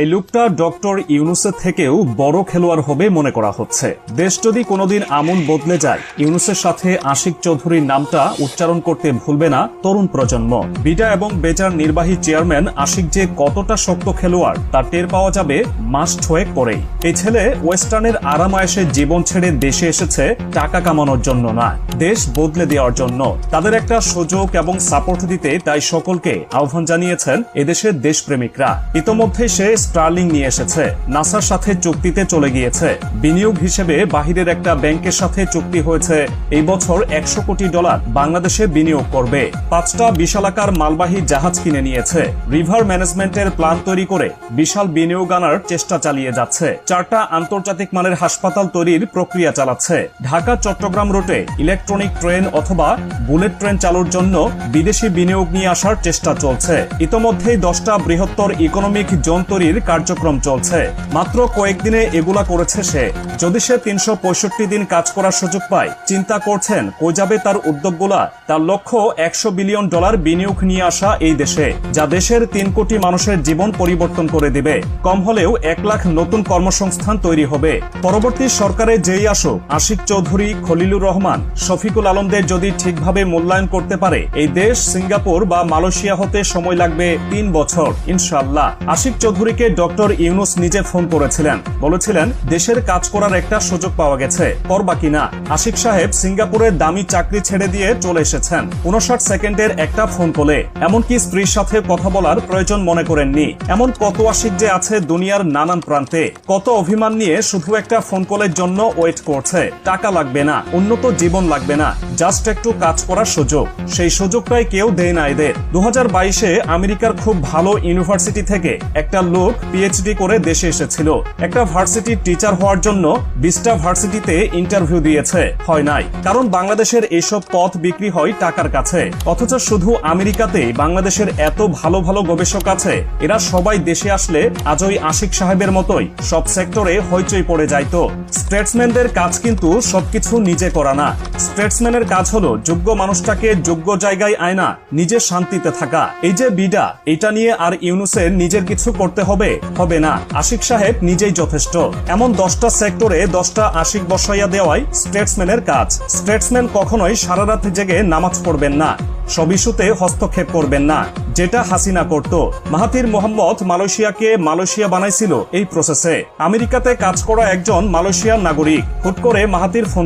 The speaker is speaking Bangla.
এই লোকটা ডক্টর ইউনূসের থেকেও বড় খেলোয়াড় হবে মনে করা হচ্ছে। দেশ যদি কোনোদিন আমূল বদলে যায়, ইউনূসের সাথে আশিক চৌধুরীর নামটা উচ্চারণ করতে ভুলবে না তরুণ প্রজন্ম। বিডা এবং বেজার নির্বাহী চেয়ারম্যান আশিক যে কতটা শক্ত খেলোয়াড় তা টের পাওয়া যাবে মাস 6 পরেই। এই ছেলে ওয়েস্টার্নের আরামায়েশে জীবন ছেড়ে দেশে এসেছে টাকা কামানোর জন্য না, দেশ বদলে দেওয়ার জন্য। তাদের একটা সুযোগ এবং সাপোর্ট দিতে তাই সকলকে আহ্বান জানিয়েছেন এদেশের দেশপ্রেমিকরা। ইতোমধ্যে সে স্টার্লিং নিয়ে এসেছে, নাসার সাথে চুক্তিতে চলে গিয়েছে। বিনিয়োগ হিসেবে বাহিরের একটা ব্যাংকের সাথে চুক্তি হয়েছে, এই বছর $100 কোটি বাংলাদেশে বিনিয়োগ করবে। 5টা বিশালাকার মালবাহী জাহাজ কিনে নিয়েছে। রিভার ম্যানেজমেন্টের প্ল্যান তৈরি করে বিশাল বিনিয়োগ আনার চেষ্টা চালিয়ে যাচ্ছে। 4টা আন্তর্জাতিক মানের হাসপাতাল তৈরির প্রক্রিয়া চালাচ্ছে। ঢাকা চট্টগ্রাম রুটে ইলেকট্রনিক ট্রেন অথবা বুলেট ট্রেন চালুর জন্য বিদেশি বিনিয়োগ নিয়ে আসার চেষ্টা চলছে। ইতোমধ্যেই 10টা বৃহত্তর ইকোনমিক জোন তৈরির কার্যক্রম চলছে। মাত্র কয়েকদিনে এগুলা করেছে সে। যদি সে 365 দিন কাজ করার সুযোগ পায়, চিন্তা করছেন কই যাবে তার উদ্যোগগুলা। তার লক্ষ্য $100 বিলিয়ন বিনিয়োগ নিয়ে আসা এই দেশে, যা দেশের 3 কোটি মানুষের জীবন পরিবর্তন করে দিবে। কম হলেও 1 লাখ নতুন কর্মসংস্থান তৈরি হবে। পরবর্তী সরকারে যেই আসুক, আশিক চৌধুরী, খলিলুর রহমান, শফিকুল আলমদের যদি ঠিকভাবে মূল্যায়ন করতে পারে, এই দেশ সিঙ্গাপুর বা মালয়েশিয়া হতে সময় লাগবে 3 বছর ইনশাআল্লাহ। আশিক চৌধুরীকে ডক্টর ইউনূস নিজে ফোন করেছিলেন, বলেছিলেন দেশের কাজ করার একটা সুযোগ পাওয়া গেছে, করবা কিনা। আশিক সাহেব সিঙ্গাপুরের দামি চাকরি ছেড়ে দিয়ে চলে এসেছেন 59 সেকেন্ডের একটা ফোন কলে। এমনকি স্ত্রীর সাথে কথা বলার প্রয়োজন মনে করেননি। এমন কত আশিক যে আছে দুনিয়ার নানান প্রান্তে, কত অভিমান নিয়ে শুধু একটা ফোন কলের জন্য ওয়েট করছে। টাকা লাগবে না, উন্নত জীবন লাগবে না, জাস্ট একটু কাজ করার সুযোগ। সেই সুযোগটাই কেউ দেয় না এদের। 2022-এ আমেরিকার খুব ভালো ইউনিভার্সিটি থেকে একটা লোক পিএইচডি করে দেশে এসেছিল। একটা ভার্সিটির টিচার হওয়ার জন্য 20টা ভার্সিটিতে ইন্টারভিউ দিয়েছে, হয় নাই। কারণ বাংলাদেশের এইসব পথ বিক্রি হয় টাকার কাছে। অথচ শুধু আমেরিকাতেই বাংলাদেশের এত ভালো ভালো গবেষক আছে, এরা সবাই দেশে আসলে আজই আশিক সাহেবের মতোই সব সেক্টরে হইচই পড়ে যাইতো। স্টেটসম্যানদের কাজ কিন্তু সবকিছু নিজে করা না। স্টেটসম্যানের কাজ হলো যোগ্য মানুষটাকে যোগ্য জায়গায় আয়না, নিজে শান্তিতে থাকা। এই যে বিডা, এটা নিয়ে আর ইউনূসের নিজের কিছু করতে হবে না। আশিক সাহেব নিজেই যথেষ্ট। এমন 10টা সেক্টরে 10টা আশিক বসাইয়া দেওয়াই স্টেটসম্যানের কাজ। স্টেটসম্যান কখনোই সারা রাত জেগে নামাজ পড়বেন না, সব ইস্যুতে হস্তক্ষেপ করবেন না, যেটা হাসিনা করত। মাহাথির মোহাম্মদ মালয়েশিয়াকে মালয়েশিয়া বানাইছিল এই প্রসেসে। আমেরিকাতে কাজ করা একজন মালয়েশিয়ার নাগরিক হুট করে মাহাথির ফোন